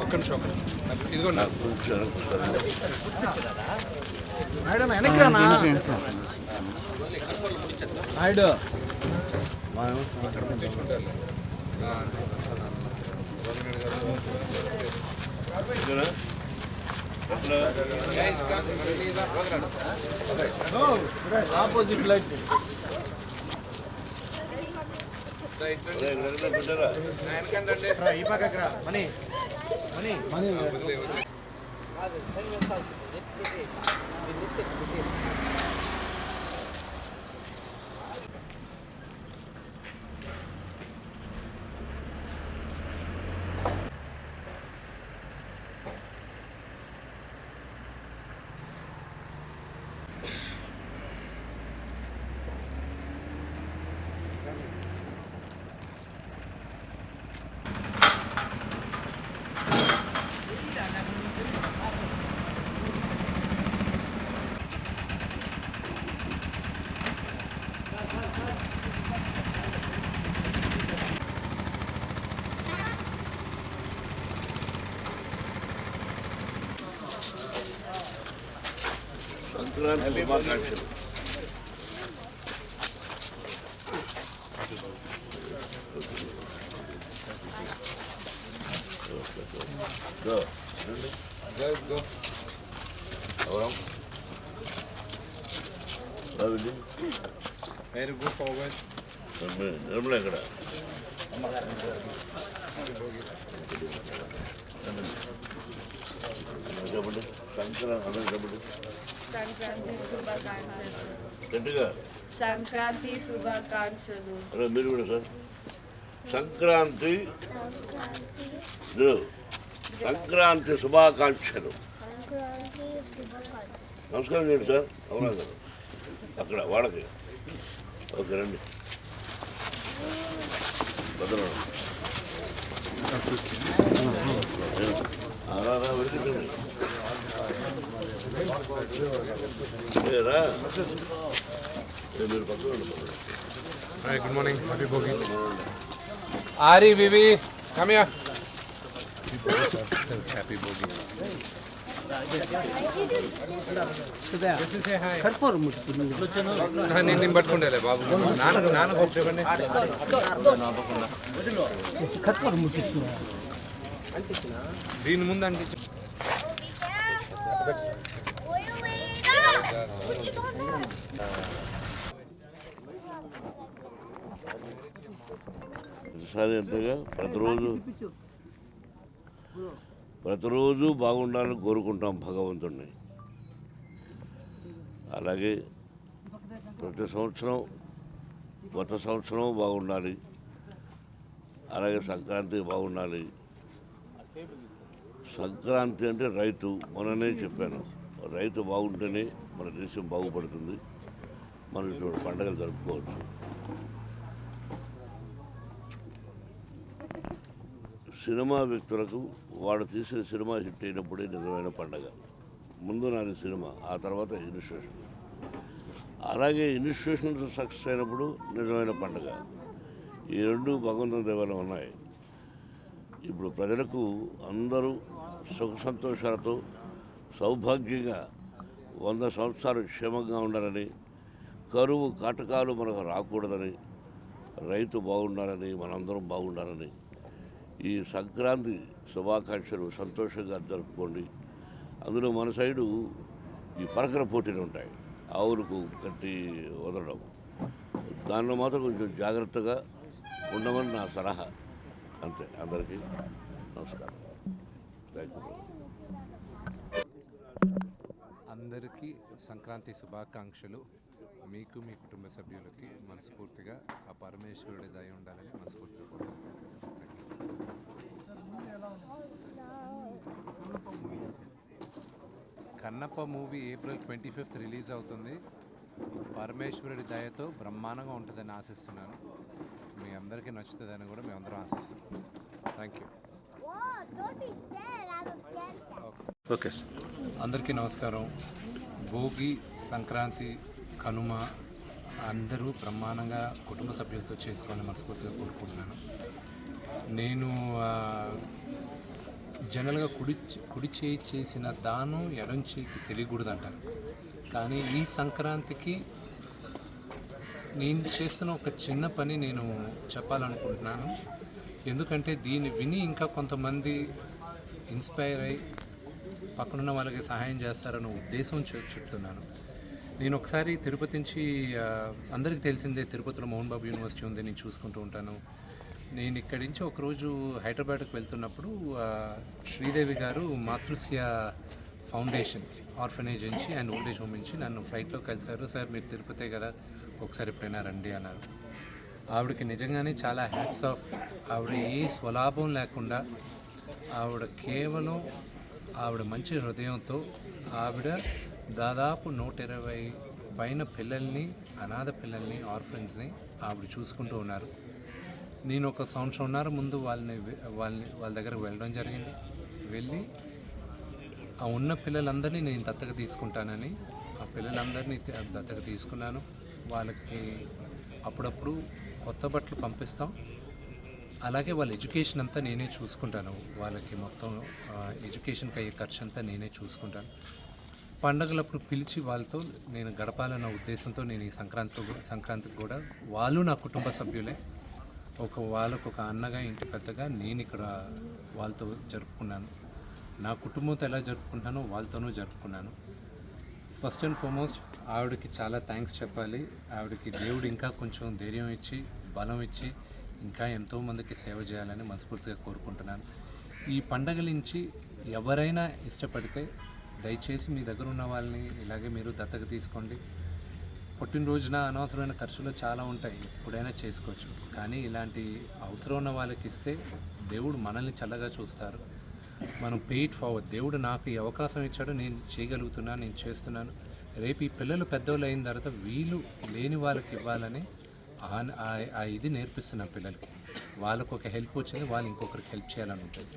ఒక్క నిమిషం ఇదిగో నాయుడు ఆపోజిట్ లైట్ ఈ పక్కకి మనీ మనీ మనీ సంక్రాంతి శుభాకాంక్షలు. నిర్మల ఎక్కడ చెప్పండి. సంక్రాంతి శుభాకాంక్షలు. గట్టిగా సంక్రాంతి శుభాకాంక్షలు. అలా మీరు కూడా సార్. సంక్రాంతి సంక్రాంతి శుభాకాంక్షలు. నమస్కారం చేయండి సార్. అవునా గారు అక్కడ వాడకి. ఓకే రండి. భద్రం వెళ్తుంది లేదా మీరు పక్కన. Good morning. Happy Bhogi. Aari V V come here. Happy Bhogi. నేను పట్టుకుంటేలే బాబు. నాన్నకు ఒకటి చెప్పండి. దీని ముందు అంటించు. ఈసారి ఎంతగా ప్రతిరోజు బాగుండాలని కోరుకుంటాం భగవంతుడిని. అలాగే ప్రతి సంవత్సరం కొత్త సంవత్సరం బాగుండాలి. అలాగే సంక్రాంతి బాగుండాలి. సంక్రాంతి అంటే రైతు. మొన్ననే చెప్పాను, రైతు బాగుంటేనే మన దేశం బాగుపడుతుంది. మనం ఇటువంటి పండుగలు జరుపుకోవచ్చు. సినిమా వ్యక్తులకు వాడు తీసిన సినిమా హిట్ అయినప్పుడే నిజమైన పండగ. ముందు నాది సినిమా, ఆ తర్వాత ఇన్స్టిట్యూషన్. అలాగే ఇన్స్టిట్యూషన్ సక్సెస్ అయినప్పుడు నిజమైన పండగ. ఈ రెండు భగవంతుని దేవాలయం ఉన్నాయి. ఇప్పుడు ప్రజలకు అందరూ సుఖ సంతోషాలతో సౌభాగ్యంగా 100 సంవత్సరాలు క్షేమంగా ఉండాలని, కరువు కాటకాలు మనకు రాకూడదని, రైతు బాగుండాలని, మనందరం బాగుండాలని ఈ సంక్రాంతి శుభాకాంక్షలు సంతోషంగా జరుపుకోండి. అందులో మన సైడు ఈ పరకర పోటీలు ఉంటాయి, ఆవులకు కట్టి వదలడం. దానిలో మాత్రం కొంచెం జాగ్రత్తగా ఉండమని నా సలహా. అంతే. అందరికీ నమస్కారం. Thank you. అందరికీ సంక్రాంతి శుభాకాంక్షలు. మీకు మీ కుటుంబ సభ్యులకి మనస్ఫూర్తిగా ఆ పరమేశ్వరుడి దయ ఉండాలని మనస్ఫూర్తిగా కోరుకుంటున్నాను. Kannappa movie April 25th release అవుతుంది. పరమేశ్వరుడి దయతో బ్రహ్మాండంగా ఉంటుందని ఆశిస్తున్నాను. మీ అందరికీ నచ్చుతుందని కూడా మేము అందరం ఆశిస్తున్నాం. Thank you. Okay sir. అందరికీ నమస్కారం. భోగి, సంక్రాంతి, కనుమ అందరూ బ్రహ్మాండంగా కుటుంబ సభ్యులతో చేసుకొని మనస్ఫూర్తిగా కోరుకుంటున్నాను. నేను జనరల్గా కుడి చేయి చేసిన దానం ఎడం చేయికి తెలియకూడదు అంటారు. కానీ ఈ సంక్రాంతికి నేను చేస్తున్న ఒక చిన్న పని నేను చెప్పాలనుకుంటున్నాను. ఎందుకంటే దీన్ని విని ఇంకా కొంతమంది ఇన్స్పైర్ అయ్యి పక్కనున్న వాళ్ళకి సహాయం చేస్తారన్న ఉద్దేశం చెప్తున్నాను. నేను ఒకసారి తిరుపతి నుంచి అందరికీ తెలిసిందే తిరుపతిలో మోహన్ బాబు యూనివర్సిటీ ఉంది, నేను చూసుకుంటూ ఉంటాను. నేను ఇక్కడి నుంచి ఒకరోజు హైదరాబాద్కి వెళ్తున్నప్పుడు శ్రీదేవి గారు మాతృశ్య ఫౌండేషన్ ఆర్ఫనేజ్ నుంచి అండ్ ఓల్డేజ్ హోమ్ నుంచి నన్ను ఫ్లైట్లో కలిశారు. సార్ మీరు తిరుపతే కదా, ఒకసారి ఎప్పుడైనా రండి అన్నారు. ఆవిడకి నిజంగానే చాలా హ్యాట్స్ ఆఫ్. ఆవిడ ఏ స్వలాభం లేకుండా ఆవిడ కేవలం ఆవిడ మంచి హృదయంతో ఆవిడ దాదాపు 120 పైన పిల్లల్ని, అనాథ పిల్లల్ని, ఆర్ఫరెన్స్ని ఆవిడ చూసుకుంటూ ఉన్నారు. నేను ఒక సంవత్సరంన్నర ముందు వాళ్ళ దగ్గరకు వెళ్ళడం జరిగింది. వెళ్ళి ఆ ఉన్న పిల్లలందరినీ నేను దత్తత తీసుకుంటానని ఆ పిల్లలందరినీ దత్తత తీసుకున్నాను. వాళ్ళకి అప్పుడప్పుడు కొత్త బట్టలు పంపిస్తాం. అలాగే వాళ్ళ ఎడ్యుకేషన్ అంతా నేనే చూసుకుంటాను. వాళ్ళకి మొత్తం ఎడ్యుకేషన్కి అయ్యే ఖర్చు అంతా నేనే చూసుకుంటాను. పండగలప్పుడు పిలిచి వాళ్ళతో నేను గడపాలన్న ఉద్దేశంతో నేను ఈ సంక్రాంతికి కూడా వాళ్ళు నా కుటుంబ సభ్యులే. వాళ్ళకు ఒక అన్నగా, ఇంటి పెద్దగా నేను ఇక్కడ వాళ్ళతో జరుపుకున్నాను. నా కుటుంబంతో ఎలా జరుపుకుంటానో వాళ్ళతోనూ జరుపుకున్నాను. ఫస్ట్ అండ్ ఫార్మోస్ట్ ఆవిడకి చాలా థ్యాంక్స్ చెప్పాలి. ఆవిడకి దేవుడు ఇంకా కొంచెం ధైర్యం ఇచ్చి, బలం ఇచ్చి ఇంకా ఎంతోమందికి సేవ చేయాలని మనస్ఫూర్తిగా కోరుకుంటున్నాను. ఈ పండగల నుంచి ఎవరైనా ఇష్టపడితే దయచేసి మీ దగ్గర ఉన్న వాళ్ళని ఇలాగే మీరు దత్తత తీసుకోండి. పుట్టినరోజున అనవసరమైన ఖర్చులు చాలా ఉంటాయి, ఎప్పుడైనా చేసుకోవచ్చు. కానీ ఇలాంటి అవసరం ఉన్న వాళ్ళకి ఇస్తే దేవుడు మనల్ని చల్లగా చూస్తారు. మనం పే ఇట్ ఫార్వర్డ్. దేవుడు నాకు ఈ అవకాశం ఇచ్చాడు, నేను చేయగలుగుతున్నాను, నేను చేస్తున్నాను. రేపు ఈ పిల్లలు పెద్దోళ్ళు అయిన తర్వాత వీళ్ళు లేని వాళ్ళకి ఇవ్వాలని ఇది నేర్పిస్తున్నాను పిల్లలకి. వాళ్ళకు ఒక హెల్ప్ వచ్చింది, వాళ్ళు ఇంకొకరికి హెల్ప్ చేయాలని ఉంటుంది.